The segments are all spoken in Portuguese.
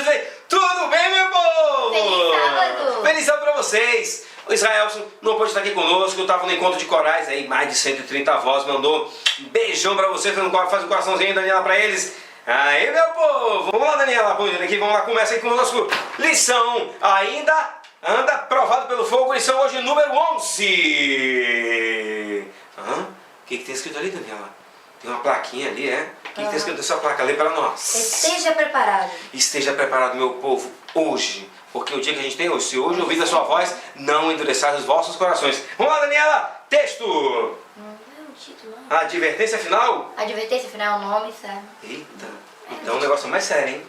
dizer, tudo bem, meu povo? Feliz sábado! Feliz sábado pra vocês! O Israelson não pôde estar aqui conosco, eu estava no encontro de corais aí, mais de 130 vozes, mandou um beijão pra você, faz um coraçãozinho, Daniela, pra eles. Aí, meu povo! Vamos lá, Daniela, aqui, vamos lá, começa aí com o nosso lição, ainda anda provado pelo fogo, lição hoje número 11. O que tem escrito ali, Daniela? Tem uma plaquinha ali, é? O que tem escrito nessa placa? Lê para nós. Esteja preparado. Esteja preparado, meu povo, hoje. Porque o dia que a gente tem hoje, se hoje ouvir a sua voz, não endureçar os vossos corações. Vamos lá, Daniela! Texto! Não é o título, não. Advertência final? Advertência final, o nome, sabe? Eita, então o negócio é mais sério, hein?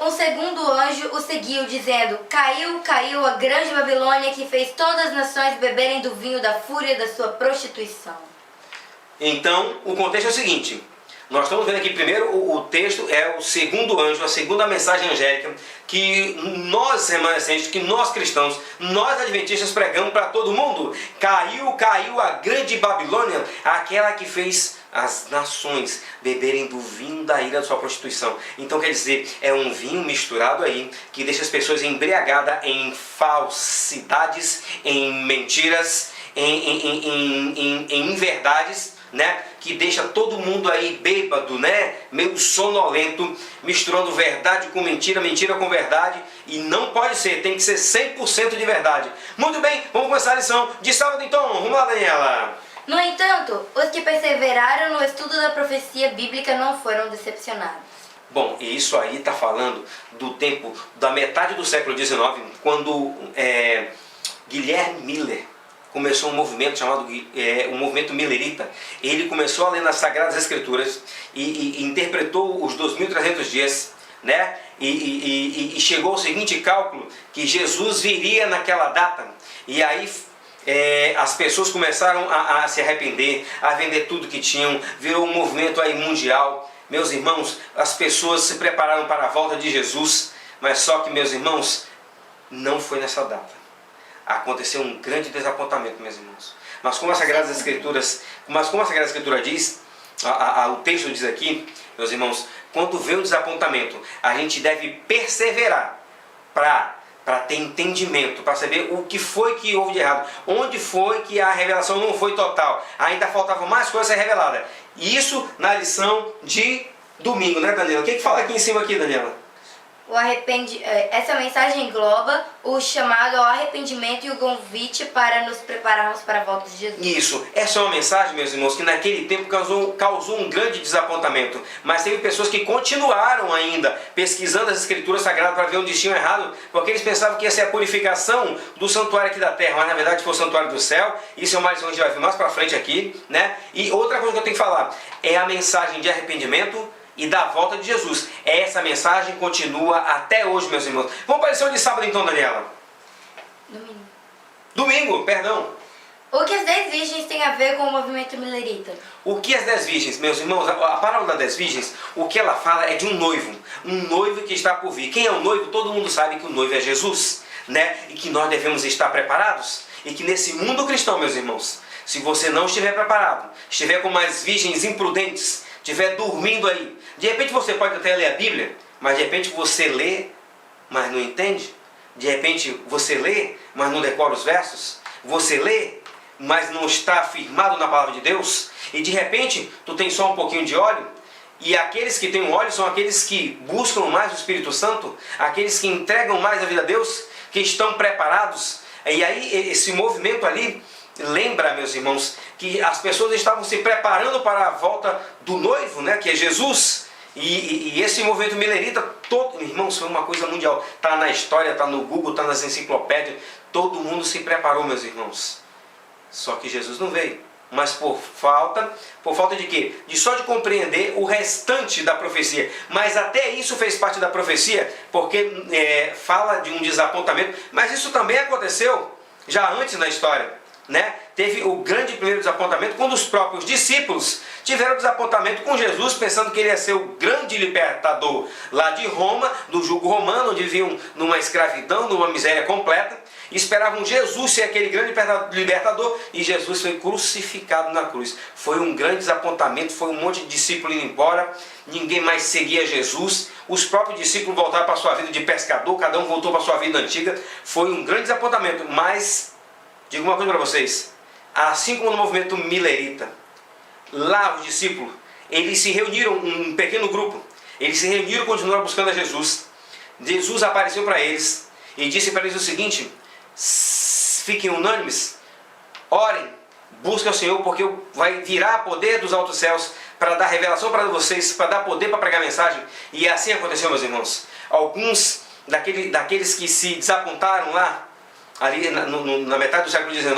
Um segundo anjo o seguiu, dizendo: Caiu, caiu a grande Babilônia, que fez todas as nações beberem do vinho da fúria da sua prostituição. Então, o contexto é o seguinte. Nós estamos vendo aqui primeiro o texto, é o segundo anjo, a segunda mensagem angélica, que nós remanescentes, que nós cristãos, nós adventistas pregamos para todo mundo. Caiu, caiu a grande Babilônia, aquela que fez as nações beberem do vinho da ira da sua prostituição. Então quer dizer, é um vinho misturado aí, que deixa as pessoas embriagadas em falsidades, em mentiras, em inverdades, né? Que deixa todo mundo aí bêbado, né? Meio sonolento, misturando verdade com mentira, mentira com verdade, e não pode ser, tem que ser 100% de verdade. Muito bem, vamos começar a lição de sábado então. Vamos lá, Daniela. No entanto, os que perseveraram no estudo da profecia bíblica não foram decepcionados. Bom, e isso aí está falando do tempo da metade do século XIX, quando Guilherme Miller começou um movimento chamado o movimento millerita. Ele começou a ler nas Sagradas Escrituras e interpretou os 2.300 dias, né? E chegou ao seguinte cálculo, que Jesus viria naquela data. E aí as pessoas começaram a se arrepender, a vender tudo que tinham, virou um movimento aí mundial. Meus irmãos, as pessoas se prepararam para a volta de Jesus, mas só que, meus irmãos, não foi nessa data. Aconteceu um grande desapontamento, meus irmãos. Mas como a Sagrada Escritura diz, o texto diz aqui, meus irmãos, quando vê o desapontamento, a gente deve perseverar para ter entendimento, para saber o que foi que houve de errado, onde foi que a revelação não foi total, ainda faltavam mais coisas a ser reveladas. Isso na lição de domingo, né, Daniela? O que fala aqui em cima aqui, Daniela? Essa mensagem engloba o chamado ao arrependimento e o convite para nos prepararmos para a volta de Jesus. Isso, essa é uma mensagem, meus irmãos, que naquele tempo causou um grande desapontamento. Mas teve pessoas que continuaram ainda pesquisando as Escrituras Sagradas para ver onde tinham errado, porque eles pensavam que ia ser a purificação do santuário aqui da terra, mas na verdade foi o santuário do céu. Isso é uma lição que a gente vai ver mais para frente aqui, né? E outra coisa que eu tenho que falar é a mensagem de arrependimento e da volta de Jesus. Essa mensagem continua até hoje, meus irmãos. Vamos para a lição de sábado então, Daniela. Domingo, perdão. O que as 10 virgens têm a ver com o movimento millerita? O que as 10 virgens, meus irmãos, a parábola das 10 virgens, o que ela fala é de um noivo que está por vir. Quem é o noivo? Todo mundo sabe que o noivo é Jesus, né? E que nós devemos estar preparados. E que nesse mundo cristão, meus irmãos, se você não estiver preparado, estiver com mais virgens imprudentes, estiver dormindo aí, de repente você pode até ler a Bíblia, mas de repente você lê, mas não entende. De repente você lê, mas não decora os versos. Você lê, mas não está firmado na palavra de Deus. E de repente tu tem só um pouquinho de óleo. E aqueles que têm um óleo são aqueles que buscam mais o Espírito Santo, aqueles que entregam mais a vida a Deus, que estão preparados. E aí esse movimento ali lembra, meus irmãos, que as pessoas estavam se preparando para a volta do noivo, né, que é Jesus. E esse movimento millerita, irmãos, foi uma coisa mundial. Está na história, está no Google, está nas enciclopédias. Todo mundo se preparou, meus irmãos. Só que Jesus não veio. Mas por falta de quê? De compreender o restante da profecia. Mas até isso fez parte da profecia, porque fala de um desapontamento. Mas isso também aconteceu já antes na história, né? Teve o grande primeiro desapontamento quando os próprios discípulos tiveram desapontamento com Jesus, pensando que ele ia ser o grande libertador lá de Roma, do jugo romano, onde viviam numa escravidão, numa miséria completa. esperavam Jesus ser aquele grande libertador, e Jesus foi crucificado na cruz. Foi um grande desapontamento, foi um monte de discípulo indo embora, ninguém mais seguia Jesus, os próprios discípulos voltaram para a sua vida de pescador, cada um voltou para a sua vida antiga. Foi um grande desapontamento, mas digo uma coisa para vocês, assim como no movimento milerita, lá os discípulos, eles se reuniram, um pequeno grupo, eles se reuniram e continuaram buscando a Jesus. Jesus apareceu para eles e disse para eles o seguinte: fiquem unânimes, orem, busquem o Senhor, porque vai virar poder dos altos céus para dar revelação para vocês, para dar poder para pregar a mensagem. E assim aconteceu, meus irmãos. Alguns daqueles que se desapontaram lá, ali na metade do século XIX,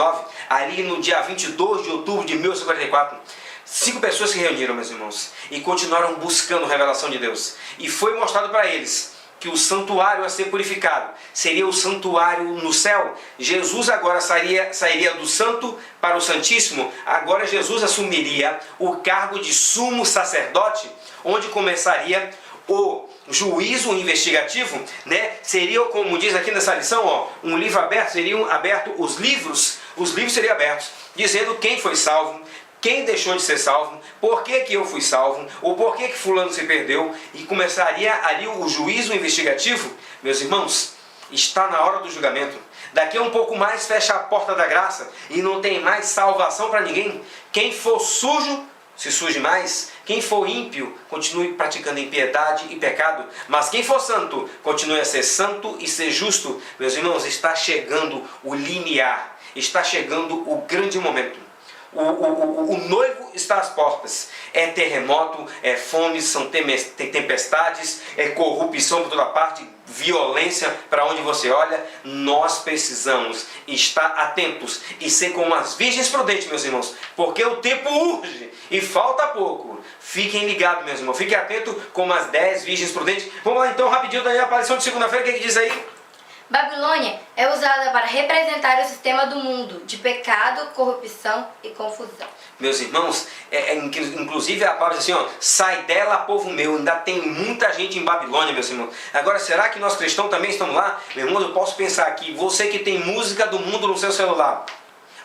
ali no dia 22 de outubro de 1944, 5 pessoas se reuniram, meus irmãos, e continuaram buscando a revelação de Deus. E foi mostrado para eles que o santuário a ser purificado seria o santuário no céu. Jesus agora sairia do santo para o santíssimo. Agora Jesus assumiria o cargo de sumo sacerdote, onde começaria o juízo investigativo, né? Seria, como diz aqui nessa lição, ó, um livro aberto, seriam abertos os livros seriam abertos, dizendo quem foi salvo, quem deixou de ser salvo, por que eu fui salvo, ou por que fulano se perdeu, e começaria ali o juízo investigativo. Meus irmãos, está na hora do julgamento. Daqui a um pouco mais fecha a porta da graça e não tem mais salvação para ninguém. Quem for sujo, se suje mais. Quem for ímpio, continue praticando impiedade e pecado. Mas quem for santo, continue a ser santo e ser justo. Meus irmãos, está chegando o limiar, está chegando o grande momento. O noivo está às portas. É terremoto, é fome, são tempestades, é corrupção por toda parte, violência para onde você olha. Nós precisamos estar atentos e ser como as virgens prudentes, meus irmãos, porque o tempo urge e falta pouco. Fiquem ligados, meus irmãos, fiquem atentos como as 10 virgens prudentes. Vamos lá então, rapidinho, Daniel, a aparição de segunda-feira, o que diz aí? Babilônia é usada para representar o sistema do mundo de pecado, corrupção e confusão. Meus irmãos, inclusive a palavra diz assim, ó, sai dela, povo meu. Ainda tem muita gente em Babilônia, meus irmãos. Agora, será que nós cristãos também estamos lá? Meu irmão, eu posso pensar aqui, você que tem música do mundo no seu celular,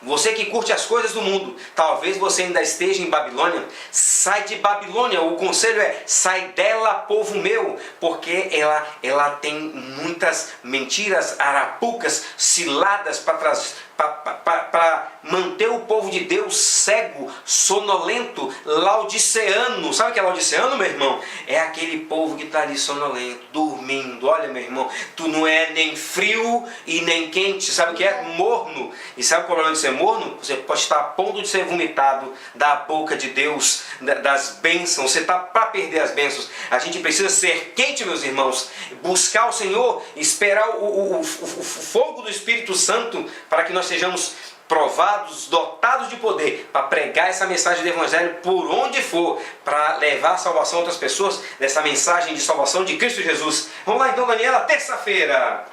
você que curte as coisas do mundo, talvez você ainda esteja em Babilônia. Sai de Babilônia, o conselho é, sai dela, povo meu, porque ela tem muitas mentiras, arapucas, ciladas para manter o povo de Deus cego, sonolento, laodiceano. Sabe o que é laodiceano, meu irmão? É aquele povo que está ali sonolento, dormindo. Olha, meu irmão, tu não é nem frio e nem quente. Sabe o que é? Morno. E sabe o problema de ser morno? Você pode estar a ponto de ser vomitado da boca de Deus, das bênçãos. Você está para perder as bênçãos. A gente precisa ser quente, meus irmãos, buscar o Senhor, esperar o fogo do Espírito Santo para que nós sejamos provados, dotados de poder para pregar essa mensagem do Evangelho por onde for, para levar a salvação a outras pessoas, dessa mensagem de salvação de Cristo Jesus. Vamos lá então, Daniela, terça-feira.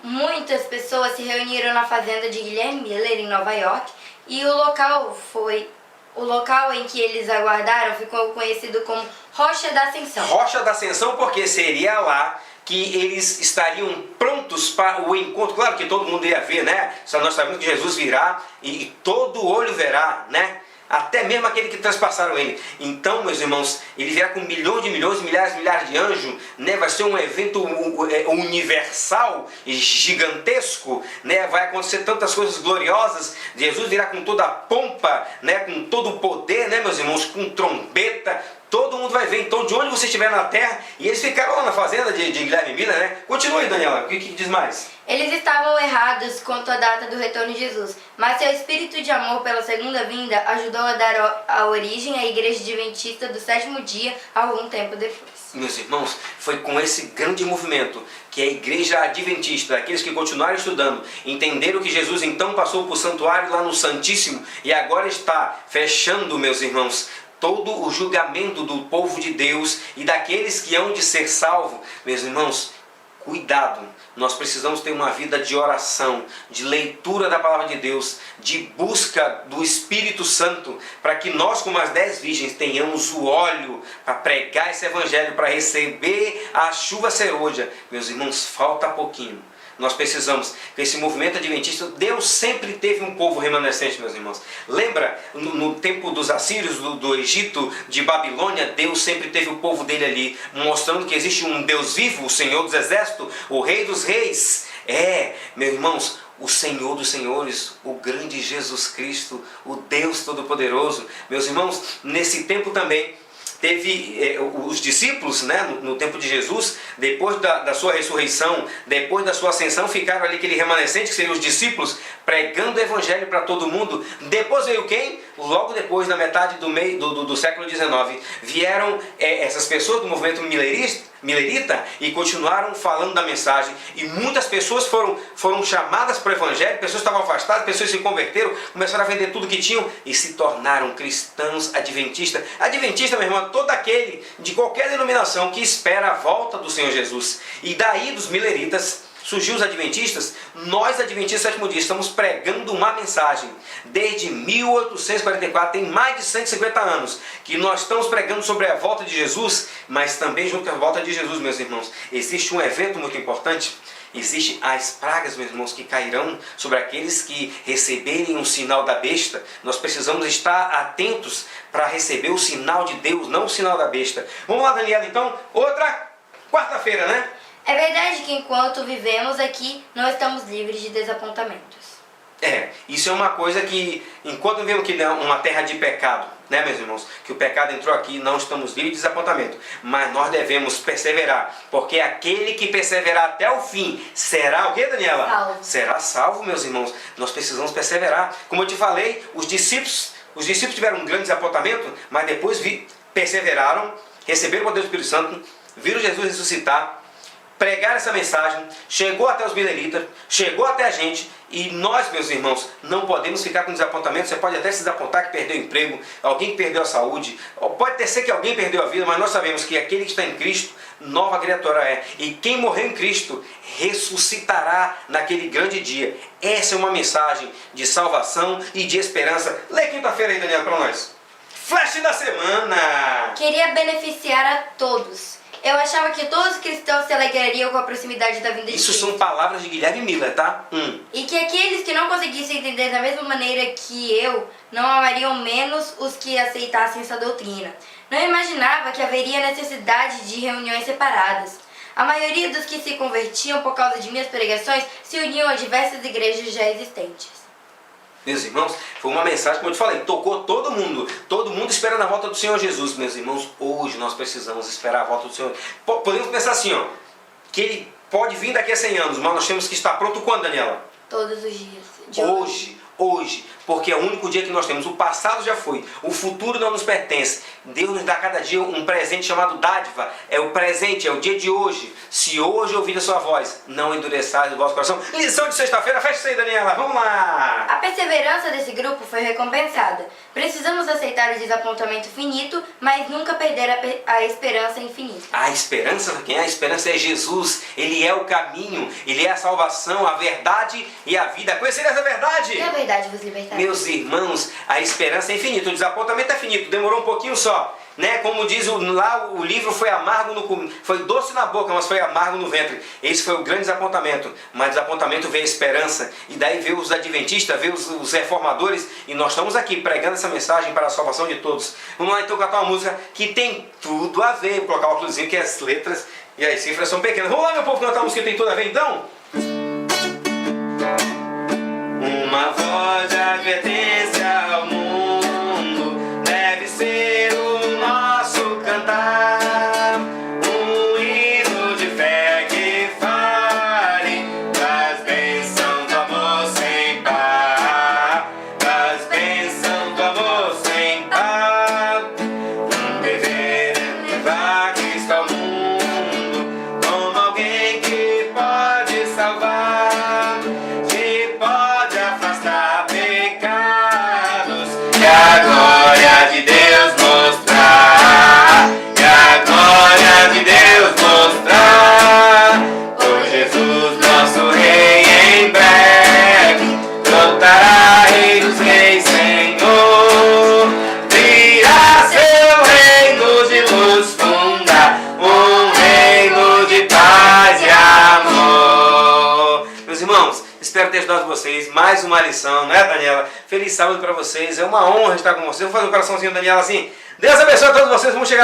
Muitas pessoas se reuniram na fazenda de Guilherme Miller, em Nova York, e o local em que eles aguardaram ficou conhecido como Rocha da Ascensão. Rocha da Ascensão, porque seria lá que eles estariam prontos para o encontro. Claro que todo mundo ia ver, né? Só nós sabemos que Jesus virá e todo olho verá, né? Até mesmo aquele que transpassaram ele. Então, meus irmãos, ele virá com milhões de milhões, milhares de anjos, né? Vai ser um evento universal e gigantesco, né? Vai acontecer tantas coisas gloriosas. Jesus virá com toda a pompa, né? Com todo o poder, né, meus irmãos? Com trombeta. Todo mundo vai ver, então, de onde você estiver na terra. E eles ficaram lá na fazenda de Guilherme Miller, né? Continue, Daniela, o que diz mais? Eles estavam errados quanto à data do retorno de Jesus, mas seu espírito de amor pela segunda vinda ajudou a dar a origem à Igreja Adventista do sétimo dia, algum tempo depois. Meus irmãos, foi com esse grande movimento que a Igreja Adventista, aqueles que continuaram estudando, entenderam que Jesus então passou por santuário lá no Santíssimo e agora está fechando, meus irmãos, todo o julgamento do povo de Deus e daqueles que hão de ser salvos. Meus irmãos, cuidado, nós precisamos ter uma vida de oração, de leitura da palavra de Deus, de busca do Espírito Santo, para que nós, como as 10 virgens, tenhamos o óleo para pregar esse evangelho, para receber a chuva serôdia. Meus irmãos, falta pouquinho. nós precisamos que esse movimento adventista, Deus sempre teve um povo remanescente, meus irmãos. Lembra, no tempo dos assírios, do Egito, de Babilônia, Deus sempre teve o povo dele ali, mostrando que existe um Deus vivo, o Senhor dos Exércitos, o Rei dos Reis. Meus irmãos, o Senhor dos Senhores, o grande Jesus Cristo, o Deus Todo-Poderoso. Meus irmãos, nesse tempo também, teve os discípulos, né, no tempo de Jesus, depois da sua ressurreição, depois da sua ascensão, ficaram ali aquele remanescente, que seriam os discípulos, pregando o evangelho para todo mundo. Depois veio quem? Logo depois, na metade do século XIX, vieram essas pessoas do movimento milerita e continuaram falando da mensagem. E muitas pessoas foram chamadas para o evangelho, pessoas estavam afastadas, pessoas se converteram, começaram a vender tudo que tinham e se tornaram cristãos adventistas. Adventista, meu irmão, todo aquele de qualquer denominação que espera a volta do Senhor Jesus. E daí dos mileritas surgiu os adventistas. Nós, adventistas sétimo dia, estamos pregando uma mensagem desde 1844, tem mais de 150 anos, que nós estamos pregando sobre a volta de Jesus, mas também junto à volta de Jesus, meus irmãos, existe um evento muito importante. Existem as pragas, meus irmãos, que cairão sobre aqueles que receberem um sinal da besta. Nós precisamos estar atentos para receber o sinal de Deus, não o sinal da besta. Vamos lá, Daniela, então, outra quarta-feira, né? É verdade que enquanto vivemos aqui, não estamos livres de desapontamentos. Isso é uma coisa que, enquanto vivemos aqui uma terra de pecado, né, meus irmãos, que o pecado entrou aqui, não estamos livres de desapontamento, mas nós devemos perseverar, porque aquele que perseverar até o fim, será o que, Daniela? Salvo. Será salvo, meus irmãos. Nós precisamos perseverar. Como eu te falei, os discípulos tiveram um grande desapontamento, mas depois perseveraram, receberam o poder do Espírito Santo, viram Jesus ressuscitar, pregaram essa mensagem, chegou até os mileritas, chegou até a gente, e nós, meus irmãos, não podemos ficar com desapontamento. Você pode até se desapontar que perdeu o emprego, alguém que perdeu a saúde, pode até ser que alguém perdeu a vida, mas nós sabemos que aquele que está em Cristo, nova criatura é, e quem morreu em Cristo ressuscitará naquele grande dia. Essa é uma mensagem de salvação e de esperança. Lê quinta-feira aí, Daniel, para nós. Flash da semana! Queria beneficiar a todos. Eu achava que todos os cristãos se alegrariam com a proximidade da vinda de Isso Cristo. são palavras de Guilherme Miller, tá? E que aqueles que não conseguissem entender da mesma maneira que eu, não amariam menos os que aceitassem essa doutrina. Não imaginava que haveria necessidade de reuniões separadas. A maioria dos que se convertiam por causa de minhas pregações se uniam a diversas igrejas já existentes. Meus irmãos, foi uma mensagem, como eu te falei, tocou todo mundo esperando a volta do Senhor Jesus. Meus irmãos, hoje nós precisamos esperar a volta do Senhor. Podemos pensar assim, que Ele pode vir daqui a 100 anos, mas nós temos que estar pronto quando, Daniela? Todos os dias. Hoje, porque é o único dia que nós temos. O passado já foi, o futuro não nos pertence. Deus nos dá cada dia um presente chamado dádiva. É o presente, é o dia de hoje. Se hoje ouvir a sua voz, não endureçais o vosso coração. Lição de sexta-feira, fecha isso aí, Daniela, vamos lá! A perseverança desse grupo foi recompensada. Precisamos aceitar o desapontamento finito, mas nunca perder a esperança infinita. A esperança, quem é? A esperança é Jesus. Ele é o caminho, Ele é a salvação, a verdade e a vida. Conhecer essa verdade? E a verdade vos libertará. Meus irmãos, a esperança é infinita, o desapontamento é finito, demorou um pouquinho só, né? Como diz lá o livro, foi doce na boca, mas foi amargo no ventre. Esse foi o grande desapontamento, mas desapontamento veio a esperança, e daí veio os adventistas, veio os reformadores, e nós estamos aqui pregando essa mensagem para a salvação de todos. Vamos lá então cantar uma música que tem tudo a ver, vou colocar o óculosinho que as letras e as cifras são pequenas. Vamos lá, meu povo, cantar uma música que tem tudo a ver então? Uma voz de advertência ao mundo deve ser o nosso cantar, um hino de fé que fale das bênçãos do amor sem par, das bênçãos do amor sem par. Um dever é levar Cristo ao mundo como alguém que pode salvar, que pode afastar pecado. ajudado vocês. Mais uma lição, não é, Daniela? Feliz sábado para vocês. É uma honra estar com vocês. Vou fazer um coraçãozinho, Daniela, assim. Deus abençoe a todos vocês. Vamos chegar lá.